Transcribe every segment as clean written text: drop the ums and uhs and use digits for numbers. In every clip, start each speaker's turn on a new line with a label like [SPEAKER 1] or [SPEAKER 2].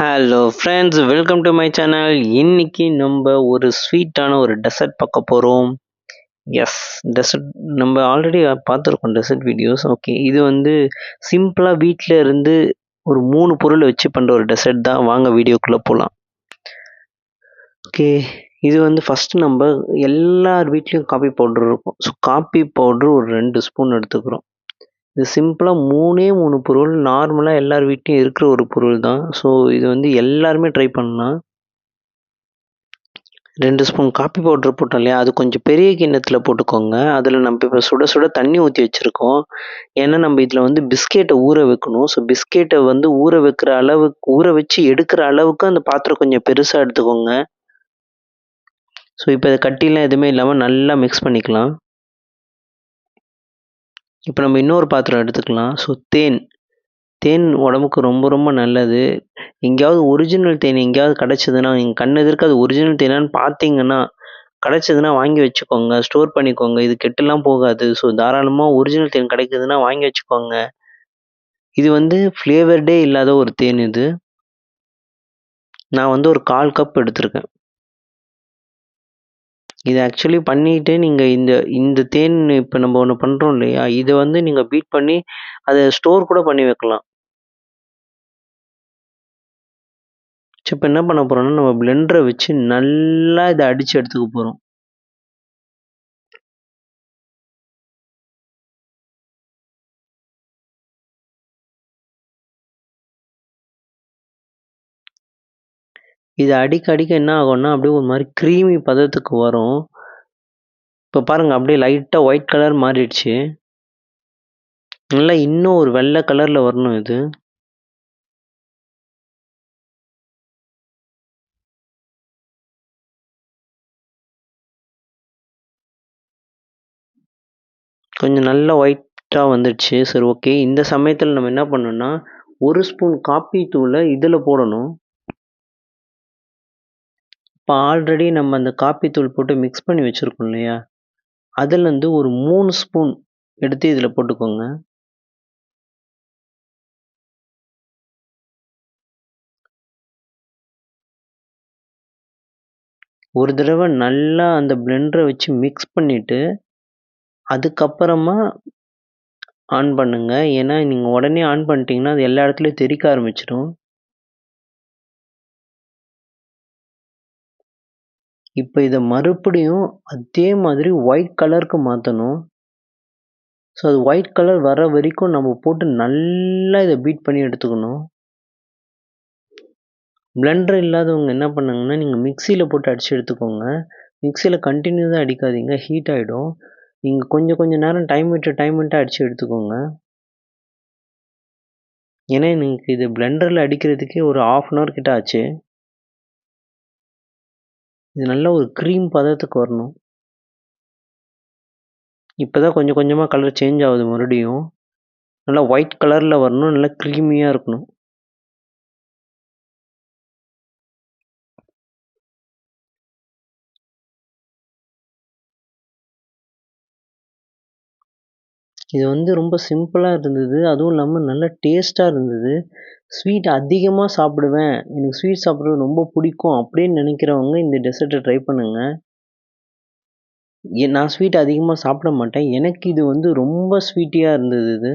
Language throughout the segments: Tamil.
[SPEAKER 1] Hello friends, welcome to my channel. இன்னைக்கு நம்ம ஒரு ஸ்வீட்டான ஒரு டெசர்ட் பார்க்க போகிறோம். எஸ், டெசர்ட் நம்ம ஆல்ரெடி பார்த்துருக்கோம் டெசர்ட் வீடியோஸ். ஓகே, இது வந்து சிம்பிளாக வீட்டில் இருந்து ஒரு 3 பொருள் வச்சு பண்ணுற ஒரு டெசர்ட் தான். வாங்க வீடியோக்குள்ளே போகலாம். ஓகே, இது வந்து ஃபஸ்ட்டு நம்ம எல்லார் வீட்லேயும் காப்பி பவுட்ரு இருக்கும். ஸோ காப்பி பவுட்ரு ஒரு 2 ஸ்பூன் எடுத்துக்கிறோம். இது சிம்பிளாக 3 பொருள் நார்மலாக எல்லார் வீட்லேயும் இருக்கிற ஒரு பொருள் தான். ஸோ இது வந்து எல்லாருமே ட்ரை பண்ணலாம். 2 ஸ்பூன் காப்பி பவுட்ரு போட்டோம் இல்லையா, அது கொஞ்சம் பெரிய கிண்ணத்தில் போட்டுக்கோங்க. அதில் நம்ம இப்போ சுட சுட தண்ணி ஊற்றி வச்சுருக்கோம். ஏன்னா நம்ம இதில் வந்து பிஸ்கெட்டை ஊற வைக்கணும். ஸோ பிஸ்கெட்டை வந்து ஊற வச்சு எடுக்கிற அளவுக்கு அந்த பாத்திரம் கொஞ்சம் பெருசாக எடுத்துக்கோங்க. ஸோ இப்போ இதை கட்டிலாம் எதுவுமே இல்லாமல் நல்லா மிக்ஸ் பண்ணிக்கலாம். இப்போ நம்ம இன்னொரு பாத்திரம் எடுத்துக்கலாம். ஸோ தேன் உடம்புக்கு ரொம்ப ரொம்ப நல்லது. எங்கேயாவது ஒரிஜினல் தேன் எங்கேயாவது கிடச்சிதுன்னா, நீங்கள் கண் எதிர்க்க அது ஒரிஜினல் தேனான்னு பார்த்தீங்கன்னா, கிடச்சிதுன்னா வாங்கி வச்சுக்கோங்க. ஸ்டோர் பண்ணிக்கோங்க. இது கெட்டுலாம் போகாது. ஸோ தாராளமாக ஒரிஜினல் தேன் கிடைக்குதுன்னா வாங்கி வச்சுக்கோங்க. இது வந்து ஃப்ளேவர்டே இல்லாத ஒரு தேன் இது. நான் வந்து ஒரு 1/4 கப் எடுத்திருக்கேன். இது ஆக்சுவலி பண்ணிட்டு நீங்கள் இந்த தேன் இப்போ நம்ம ஒன்று பண்ணுறோம் இல்லையா, இதை வந்து நீங்கள் பீட் பண்ணி அதை ஸ்டோர் கூட பண்ணி வைக்கலாம். இப்போ என்ன பண்ண போகிறோம்னா, நம்ம பிளெண்டரை வச்சு நல்லா இதை அடித்து எடுத்துக்க போகிறோம். இது அடிக்க அடிக்க என்ன ஆகும்னா, அப்படியே ஒரு மாதிரி க்ரீமி பதத்துக்கு வரும். இப்போ பாருங்கள், அப்படியே லைட்டாக ஒயிட் கலர் மாறிடுச்சு. நல்லா இன்னும் ஒரு வெள்ளை கலரில் வரணும் இது. கொஞ்சம் நல்லா ஒயிட்டாக வந்துடுச்சு. சரி, ஓகே. இந்த சமயத்தில் நம்ம என்ன பண்ணணும்னா, 1 ஸ்பூன் காப்பி தூளை இதில் போடணும். இப்போ ஆல்ரெடி நம்ம அந்த காப்பி தூள் போட்டு மிக்ஸ் பண்ணி வச்சுருக்கோம் இல்லையா, அதுலேருந்து ஒரு 3 ஸ்பூன் எடுத்து இதில் போட்டுக்கோங்க. ஒரு தடவை நல்லா அந்த பிளெண்டரை வச்சு மிக்ஸ் பண்ணிவிட்டு அதுக்கப்புறமா ஆன் பண்ணுங்க. ஏன்னா நீங்கள் உடனே ஆன் பண்ணிட்டீங்கன்னா அது எல்லா இடத்துலையும் தெறிக்க ஆரம்பிச்சிடும். இப்போ இதை மறுபடியும் அதே மாதிரி ஒயிட் கலருக்கு மாற்றணும். ஸோ அது ஒயிட் கலர் வர வரைக்கும் நம்ம போட்டு நல்லா இதை பீட் பண்ணி எடுத்துக்கணும். பிளெண்டர் இல்லாதவங்க என்ன பண்ணுங்கன்னா, நீங்கள் மிக்சியில் போட்டு அடித்து எடுத்துக்கோங்க. மிக்சியில் கண்டினியூஸாக அடிக்காதீங்க, ஹீட் ஆகிடும். நீங்கள் கொஞ்சம் நேரம் டைம் விட்டு அடித்து எடுத்துக்கோங்க. ஏன்னா எனக்கு இது பிளெண்டரில் அடிக்கிறதுக்கே ஒரு 1/2 அன் ஹவர் கிட்ட ஆச்சு. இது நல்ல ஒரு க்ரீம் பதத்துக்கு வரணும். இப்போ தான் கொஞ்சம் கொஞ்சமாக கலர் சேஞ்ச் ஆகுது மறுபடியும். நல்லா ஒயிட் கலரில் வரணும், நல்லா க்ரீமியாக இருக்கணும். இது வந்து ரொம்ப சிம்பிளாக இருந்தது. அதுவும் இல்லாமல் நல்லா டேஸ்ட்டாக இருந்தது. ஸ்வீட் அதிகமாக சாப்பிடுவேன், எனக்கு ஸ்வீட் சாப்பிட்றது ரொம்ப பிடிக்கும் அப்படின்னு நினைக்கிறவங்க இந்த டெசர்ட்டை ட்ரை பண்ணுங்கள். நான் ஸ்வீட் அதிகமாக சாப்பிட மாட்டேன். எனக்கு இது வந்து ரொம்ப ஸ்வீட்டியாக இருந்தது இது.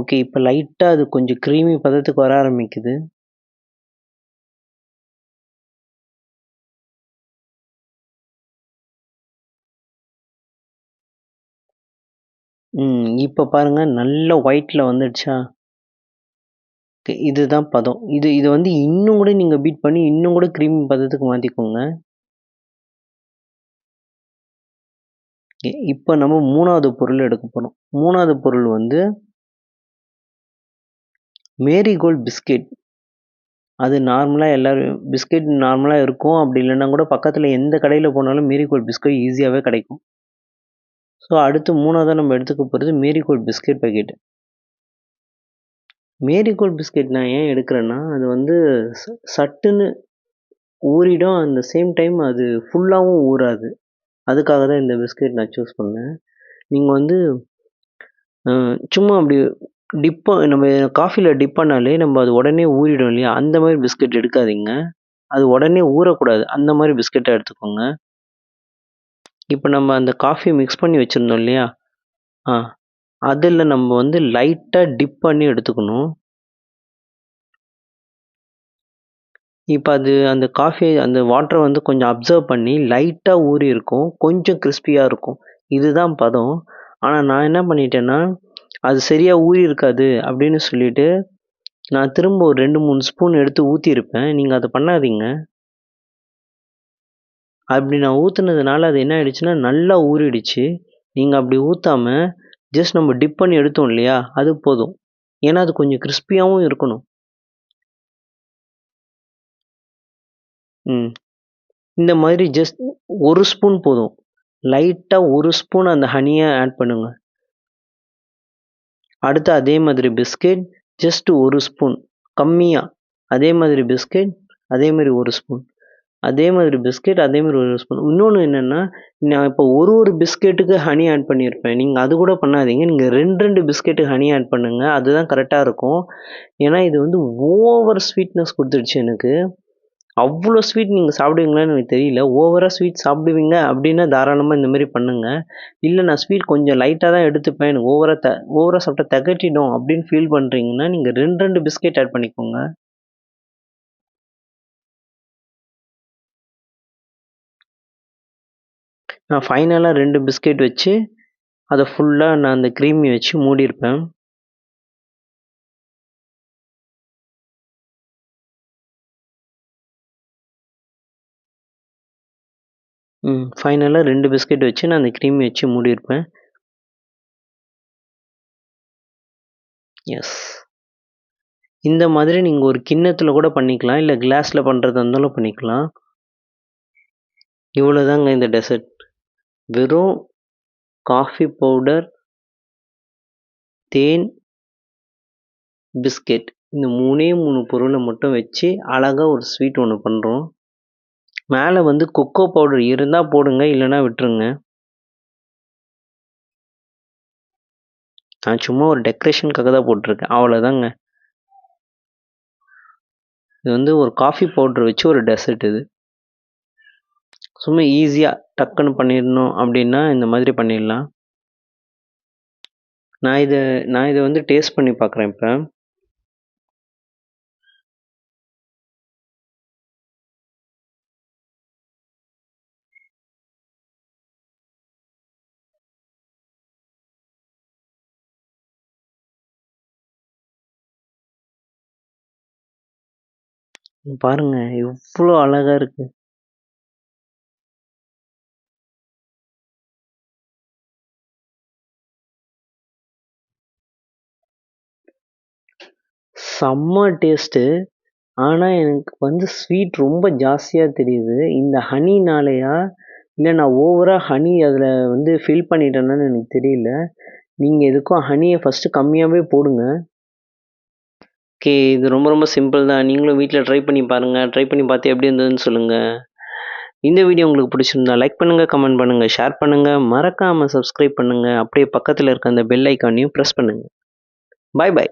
[SPEAKER 1] ஓகே, இப்போ லைட்டாக அது கொஞ்சம் க்ரீமி பதத்துக்கு வர ஆரம்பிக்குது. இப்போ பாருங்கள், நல்ல ஒயிட்டில் வந்துடுச்சா? ஓகே, இதுதான் பதம். இது வந்து இன்னும் கூட நீங்கள் பீட் பண்ணி இன்னும் கூட க்ரீமி பதத்துக்கு மாற்றிக்கோங்க. இப்போ நம்ம 3வது பொருள் எடுக்க போகிறோம். 3வது பொருள் வந்து மேரிகோல்ட் பிஸ்கெட். அது நார்மலாக எல்லோரும் பிஸ்கெட் நார்மலாக இருக்கும். அப்படி இல்லைன்னா கூட பக்கத்தில் எந்த கடையில் போனாலும் மேரிகோல்ட் பிஸ்கெட் ஈஸியாகவே கிடைக்கும். ஸோ அடுத்து 3வதா நம்ம எடுத்துக்க போகிறது marigold biscuit packet. Marigold biscuit நான் ஏன் எடுக்கிறேன்னா, அது வந்து சட்டுன்னு ஊறிடும். அந்த சேம் டைம் அது ஃபுல்லாகவும் ஊறாது. அதுக்காக தான் இந்த பிஸ்கெட் நான் சூஸ் பண்ணேன். நீங்கள் வந்து சும்மா அப்படி நம்ம காஃபியில் டிப் பண்ணாலே நம்ம அது உடனே ஊறிடும் இல்லையா? அந்த மாதிரி பிஸ்கட் எடுக்காதீங்க. அது உடனே ஊறக்கூடாது. அந்த மாதிரி பிஸ்கட்டை எடுத்துக்கோங்க. இப்போ நம்ம அந்த காஃபி மிக்ஸ் பண்ணி வச்சுருந்தோம் இல்லையா? அதில் நம்ம வந்து லைட்டாக டிப் பண்ணி எடுத்துக்கணும். இப்போ அந்த காஃபி அந்த வாட்டரை வந்து கொஞ்சம் அப்சர்வ் பண்ணி லைட்டாக ஊறி இருக்கும். கொஞ்சம் கிறிஸ்பியாக இருக்கும். இதுதான் பதம். ஆனால் நான் என்ன பண்ணிட்டேன்னா, அது சரியாக ஊறி இருக்காது அப்படின்னு சொல்லிட்டு, நான் திரும்ப ஒரு 2, 3 ஸ்பூன் எடுத்து ஊற்றிருப்பேன். நீங்கள் அதை பண்ணாதீங்க. அப்படி நான் ஊற்றுனதுனால அது என்ன ஆயிடுச்சுன்னா, நல்லா ஊறிடுச்சு. நீங்கள் அப்படி ஊற்றாம ஜஸ்ட் நம்ம டிப் பண்ணி எடுத்தோம் இல்லையா? அது போதும். ஏன்னா அது கொஞ்சம் கிறிஸ்பியாகவும் இருக்கணும். இந்த மாதிரி ஜஸ்ட் 1 ஸ்பூன் போதும். லைட்டா 1 ஸ்பூன் அந்த ஹனிய ஆட் பண்ணுங்க. அடுத்து அதே மாதிரி பிஸ்கட் ஜஸ்ட் 1 ஸ்பூன் கம்மியா. அதே மாதிரி பிஸ்கட், அதே மாதிரி 1 ஸ்பூன். அதே மாதிரி பிஸ்கட், அதே மாதிரி 1 ஸ்பூன். இன்னொன்னு என்னன்னா, நான் இப்போ ஒரு பிஸ்கட்டுக்கு ஹனி ஆட் பண்ணியிருப்பேன். நீங்க அது கூட பண்ணாதீங்க. நீங்க 2 பிஸ்கட்டுக்கு ஹனி ஆட் பண்ணுங்க. அதுதான் கரெக்ட்டா இருக்கும். ஏன்னா இது வந்து ஓவர் ஸ்வீட்னஸ் குடுத்துடுச்சு எனக்கு. அவ்வளோ ஸ்வீட் நீங்கள் சாப்பிடுவீங்களான்னு எனக்கு தெரியல. ஓவரா ஸ்வீட் சாப்பிடுவீங்க அப்படின்னா தாராளமாக இந்த மாதிரி பண்ணுங்க. இல்லை நான் ஸ்வீட் கொஞ்சம் லைட்டாக தான் எடுத்துப்பேன். எனக்கு ஓவரா சாப்பிட்டா திகட்டிடும் அப்படின்னு ஃபீல் பண்ணுறீங்கன்னா, நீங்கள் 2 பிஸ்கெட் ஆட் பண்ணிக்கோங்க. நான் ஃபைனலாக 2 பிஸ்கெட் வச்சு அதை ஃபுல்லாக நான் அந்த க்ரீமி வச்சு மூடியிருப்பேன். ஃபைனலாக 2 பிஸ்கெட் வச்சு நான் அந்த க்ரீமி வச்சு மூடியிருப்பேன். எஸ். இந்த மாதிரி நீங்கள் ஒரு கிண்ணத்தில் கூட பண்ணிக்கலாம். இல்லை கிளாஸில் பண்ணுறதா இருந்தாலும் பண்ணிக்கலாம். இவ்வளோதாங்க இந்த டெசர்ட். வெறும் காஃபி பவுடர், தேன், பிஸ்கெட் இந்த 3 பொருளை மட்டும் வச்சு அழகாக ஒரு ஸ்வீட் ஒன்று பண்ணுறோம். மேலே வந்து கொக்கோ பவுடர் இருந்தால் போடுங்க, இல்லைன்னா விட்டுருங்க. நான் சும்மா ஒரு டெக்கரேஷனுக்காக தான் போட்டிருக்கேன், அவ்வளோதாங்க. இது வந்து ஒரு காஃபி பவுடர் வச்சு ஒரு டெசர்ட். இது சும்மா ஈஸியாக டக்குன்னு பண்ணிடணும் அப்படின்னா இந்த மாதிரி பண்ணிடலாம். நான் இதை வந்து டேஸ்ட் பண்ணி பார்க்குறேன் இப்போ. பாருங்க எவ்வளோ அழகா இருக்கு. செம்ம டேஸ்ட்டு. ஆனால் எனக்கு வந்து ஸ்வீட் ரொம்ப ஜாஸ்தியாக தெரியுது. இந்த ஹனினாலயா, இல்லை நான் ஓவராக ஹனி அதில் வந்து ஃபில் பண்ணிட்டேனான்னு எனக்கு தெரியல. நீங்கள் எதுக்கும் ஹனியை ஃபஸ்ட்டு கம்மியாகவே போடுங்க. ஓகே, இது ரொம்ப ரொம்ப சிம்பிள் தான். நீங்களும் வீட்டில் ட்ரை பண்ணி பாருங்கள். ட்ரை பண்ணி பார்த்து எப்படி இருந்ததுன்னு சொல்லுங்கள். இந்த வீடியோ உங்களுக்கு பிடிச்சிருந்தா லைக் பண்ணுங்கள், கமெண்ட் பண்ணுங்கள், ஷேர் பண்ணுங்கள், மறக்காமல் சப்ஸ்கிரைப் பண்ணுங்கள். அப்படியே பக்கத்தில் இருக்க அந்த பெல் ஐக்கானையும் ப்ரெஸ் பண்ணுங்கள். பாய் பாய்.